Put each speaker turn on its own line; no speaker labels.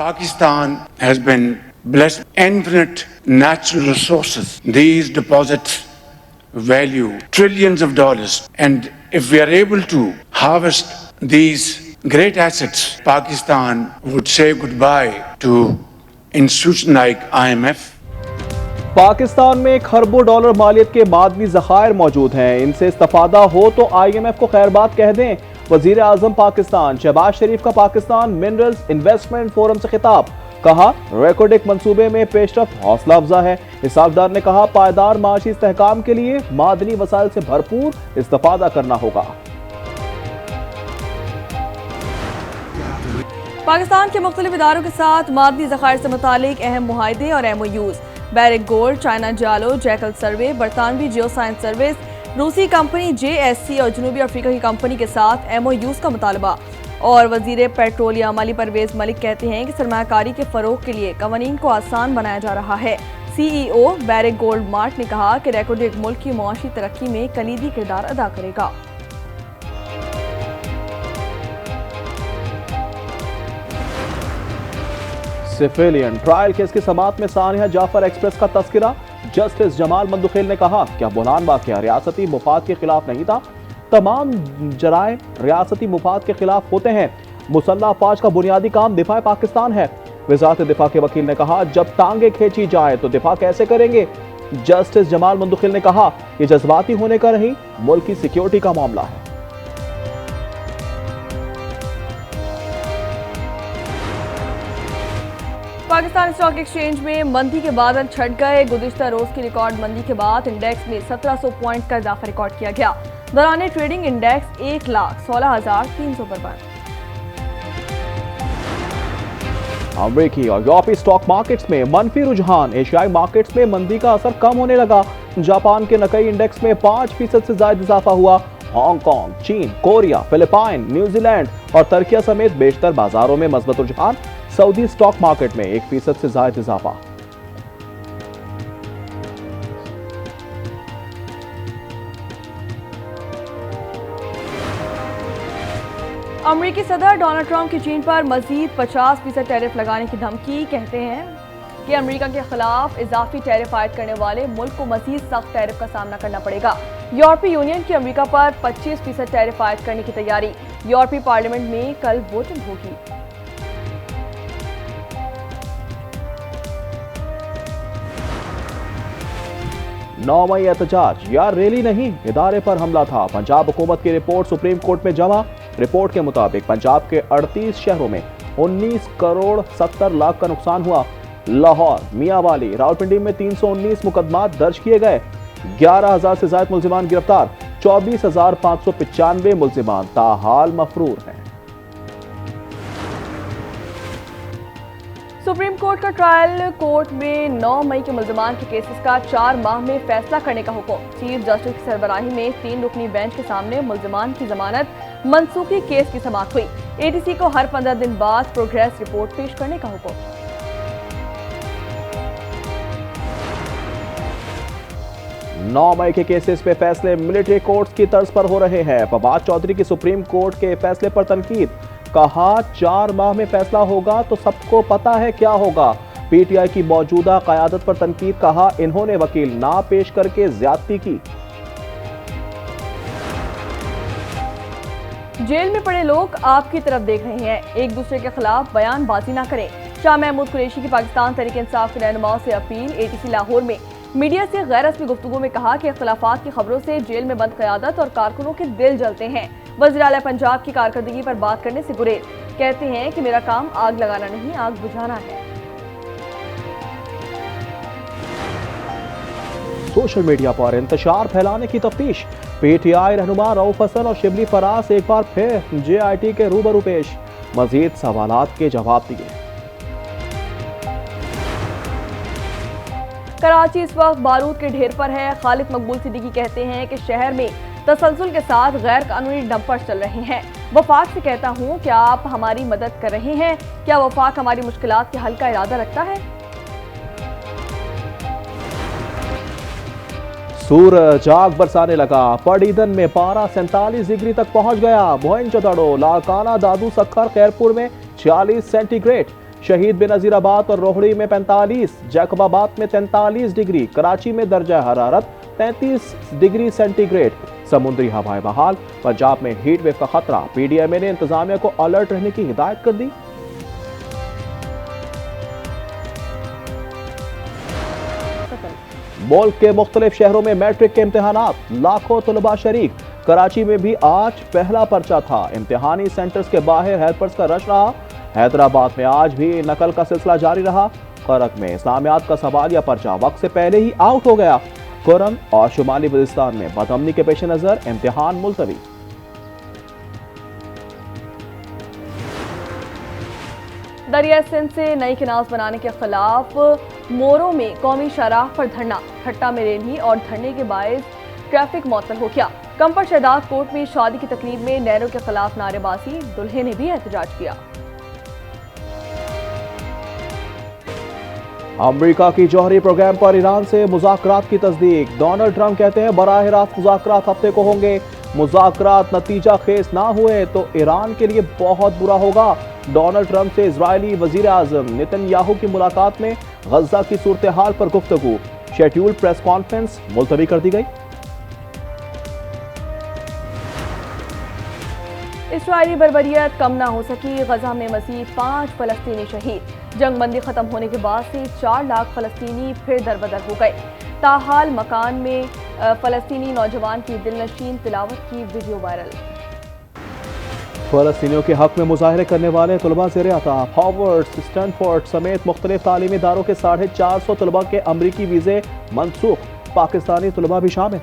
Pakistan has been blessed with infinite natural resources. These deposits value trillions of dollars, and if we are able to harvest these great assets, Pakistan would say goodbye to institutions like IMF.
Pakistan में खरबों dollar मालियत के मादनी ज़खायर मौजूद हैं, इनसे इस्तेफादा हो तो IMF को खैरबाद कह दें। वजीर आजम पाकिस्तान शहबाज शरीफ का पाकिस्तान मिनरल्स इन्वेस्टमेंट फोरम से खिताब, कहा रिकॉर्ड एक मंसूबे में पेशरफ्त हौसला अफजा है। इसाफदार ने कहा पायदार माशी इस्तेहकाम के लिए मादनी वसाइल से भरपूर इस्तेफादा करना होगा।
पाकिस्तान के मुख्तलिफ इदारों के साथ मादनी ज़खायर से मुतालिक अहम मुआहदे और MOUs, बैरिक गोल्ड, चाइना जालो, जैकल सर्वे, बरतानवी जियो साइंस सर्विस, रूसी कंपनी JSC और जनूबी अफ्रीका की कंपनी के साथ MOUs का मुतालबा। और वजीर पेट्रोलियम अली परवेज मलिक कहते हैं कि सरमायाकारी के फरोग के लिए कवानीन को आसान बनाया जा रहा है। CEO बैरिक गोल्ड मार्ट ने कहा कि रिकॉर्ड एक मुल्क की मुआशी तरक्की में कलीदी किरदार अदा करेगा।
सिविलियन ट्रायल केस की समाअत में सानिया जाफर एक्सप्रेस का तस्करा, जस्टिस जमाल मंदुखेल ने कहा क्या बुलहान वाकया रियासती मुफाद के खिलाफ नहीं था, तमाम जराए रियासती मुफाद के खिलाफ होते हैं, मुसल्लह अफवाज का बुनियादी काम दिफा पाकिस्तान है। वजारत दिफा के वकील ने कहा जब टांगे खींची जाए तो दिफा कैसे करेंगे। जस्टिस जमाल मंदुखेल ने कहा यह जज्बाती होने का नहीं, मुल्क की सिक्योरिटी का मामला है।
पाकिस्तान स्टॉक एक्सचेंज में मंदी के बादल छट गए। गुज़िश्ता रोज की रिकॉर्ड मंदी के बाद इंडेक्स में 1700 पॉइंट का इजाफा रिकॉर्ड किया गया। दौरान ट्रेडिंग इंडेक्स 1,16,300 पर बंद।
अमेरिकी और यूरोपीय स्टॉक मार्केट्स में मनफी रुझान, एशियाई मार्केट्स में मंदी का असर कम होने लगा। जापान के नकई इंडेक्स में 5% से ज्यादा इजाफा हुआ। हांगकांग, चीन, कोरिया, फिलिपाइन, न्यूजीलैंड और तुर्की समेत बेशतर बाजारों में मजबूत रुझान। सऊदी स्टॉक मार्केट में 1% से ज्यादा इजाफा।
अमेरिकी सदर डोनाल्ड ट्रंप की चीन पर मजीद 50% टैरिफ लगाने की धमकी। कहते हैं कि अमेरिका के खिलाफ इजाफी टैरिफ आयद करने वाले मुल्क को मजीद सख्त टैरिफ का सामना करना पड़ेगा। यूरोपीय यूनियन की अमेरिका पर 25% टैरिफ आयद करने की तैयारी। यूरोपीय पार्लियामेंट में कल वोटिंग होगी।
9 मई एहतजाज या रैली नहीं, इदारे पर हमला था। पंजाब हुकूमत की रिपोर्ट सुप्रीम कोर्ट में जमा। रिपोर्ट के मुताबिक पंजाब के 38 शहरों में 19 करोड़ 70 लाख का नुकसान हुआ। लाहौर, मियांवाली, रावलपिंडी में 319 मुकदमात दर्ज किए गए। 11,000 से ज्यादा मुल्जिमान गिरफ्तार। 24,595 मुल्जिमान ताहाल मफरूर हैं।
सुप्रीम कोर्ट का ट्रायल कोर्ट में 9 मई के मुल्जिमान के केसेस का 4 माह में फैसला करने का हुक्म। चीफ जस्टिस की सरबराही में 3 रुकनी बेंच के सामने मुल्जिमान की जमानत मनसूखी केस की समाअत हुई। ATC को हर 15 दिन बाद प्रोग्रेस रिपोर्ट पेश करने का हुक्म।
नौ मई के केसेस पे फैसले मिलिट्री कोर्ट्स की तर्ज पर हो रहे हैं। फवाद चौधरी की सुप्रीम कोर्ट के फैसले पर तनकीद, कहा 4 माह में फैसला होगा तो सबको पता है क्या होगा। PTI की मौजूदा क़यादत पर तनकीद, कहा इन्होंने वकील ना पेश करके ज्यादती की।
जेल में पड़े लोग आपकी तरफ देख रहे हैं, एक दूसरे के खिलाफ बयानबाजी ना करें। शाह महमूद कुरैशी की पाकिस्तान तहरीक इंसाफ के रहनुमाओं से अपील। ATC लाहौर में मीडिया से गैर रस्मी गुफ्तगू में कहा कि इख्तिलाफात की खबरों से जेल में बंद क़यादत और कारकुनों के दिल जलते हैं। वज़ीर आला पंजाब की कारकर्दगी पर बात करने से गुरेज, कहते हैं कि मेरा काम आग लगाना नहीं, आग बुझाना है।
सोशल मीडिया पर इंतशार फैलाने की तफ्तीश। PTI रहनुमा रऊफ हसन और शिबली फराज एक बार फिर JIT के रूबरू पेश, मजीद सवालात के जवाब दिए।
कराची इस वक्त बारूद के ढेर पर है। खालिद मकबूल सिद्दीकी कहते हैं कि शहर में तसलसल के साथ गैर कानूनी डंपर्स चल रहे हैं। वफाक से कहता हूं, क्या आप हमारी मदद कर रहे हैं? क्या वफाक हमारी मुश्किलात के हल का इरादा रखता है?
सूरज आग बरसाने लगा। पड़ीदन में पारा 47 डिग्री तक पहुंच गया। मोहनजोदड़ो, लाड़काना, दादू सखर, खैरपुर में 46 सेंटीग्रेड। शहीद बेनजीराबाद और रोहड़ी में 45, जैकबाबाद में 43 डिग्री, कराची में दर्जा हरारत 33 डिग्री सेंटीग्रेड। समुद्री हवाएं बहाल, पंजाब में हीट वेव का खतरा, पीडीएमए ने इंतजामिया को अलर्ट रहने की हिदायत कर दी। मुल्क के मुख्तलिफ शहरों में मैट्रिक के इम्तिहानात, लाखों तलबा शरीक। कराची में भी आज पहला पर्चा था। इम्तिहानी सेंटर्स के बाहर हेल्पर्स का रश रहा। हैदराबाद में आज भी नकल का सिलसिला जारी रहा। करक में इस्लामियात का सवालिया पर्चा वक्त से पहले ही आउट हो गया। कुरन और शुमाली बलूचिस्तान में बदअमनी के पेश नजर इम्तिहान मुलतवी।
दरिया सिंध से नई किनाल बनाने के खिलाफ मोरों में कौमी शाहराह पर धरना, ठट्टा में रेलही और धरने के बायस ट्रैफिक मुअत्तल हो गया। कंपर शहदाद कोर्ट में शादी की तकरीब में नहरों के खिलाफ नारेबाजी, दुल्हे ने भी एहतजाज किया।
अमेरिका की जौहरी प्रोग्राम पर ईरान से मुज़ाकरात की तस्दीक। डोनाल्ड ट्रंप कहते हैं बराह रास्त मुज़ाकरात हफ्ते को होंगे। मुज़ाकरात नतीजा खेज ना हुए तो ईरान के लिए बहुत बुरा होगा। डोनाल्ड ट्रंप से इजरायली वजीर आज़म नेतन्याहू की मुलाकात में गजा की सूरत हाल पर गुफ्तगू। शेड्यूल्ड प्रेस कॉन्फ्रेंस मुलतवी कर दी गई।
इस्राईली बर्बरियत कम ना हो सकी, गजा में मज़ीद 5 फलस्तीनी शहीद। जंगबंदी खत्म होने के बाद से 4 लाख फलस्तीनी फिर दरबदर हो गए। ताहाल मकान में फलस्तीनी नौजवान की दिलनशीन तिलावत की वीडियो वायरल।
फलस्तीनियों के हक में मुजाहरे करने वाले तलबा ज़ेरे अता। हॉवर्ड, स्टैनफोर्ड समेत मुख्तलिफ तालीमी इदारों के 450 तलबा के अमरीकी वीज़े मनसूख, पाकिस्तानी तलबा भी शामिल।